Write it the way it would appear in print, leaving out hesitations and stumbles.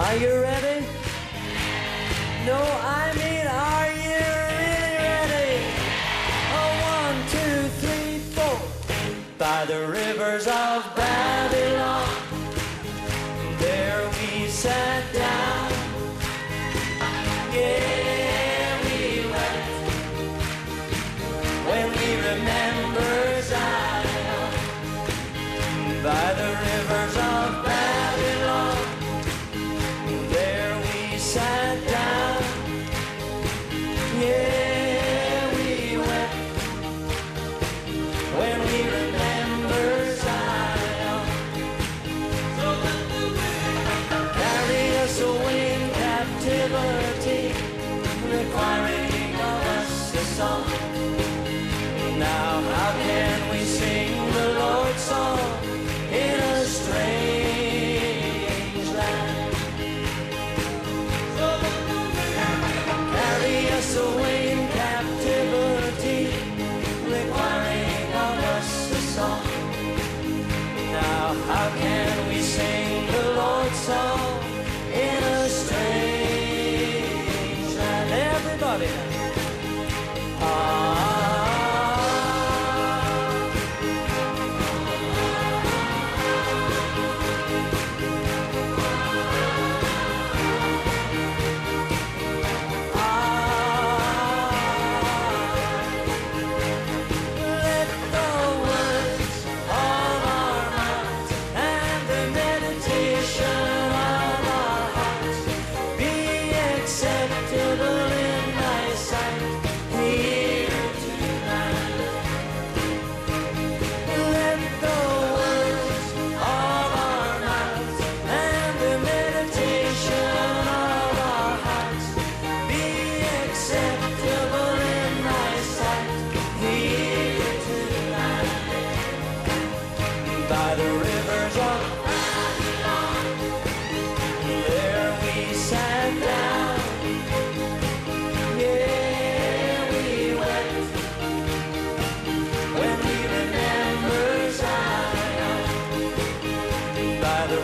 Are you ready? No, I mean, are you really ready? Oh, 1, 2, 3, 4. By the rivers of Babylon, there we sat down. Yeah, we wept when we remembered Zion. By the rivers of Babylon, there we sat down. Yeah, we wept when we remembered Zion. So let the wind carry us away in captivity, requiring of us a song. Now how can we sing the Lord's song in a strange land? So let the wind carry us away in captivity, requiring of us a song. Now how can we sing the Lord's song in a strange land? Everybody now. By the rivers of Babylon, there we sat down. Yeah, we wept when we remembered Zion. By the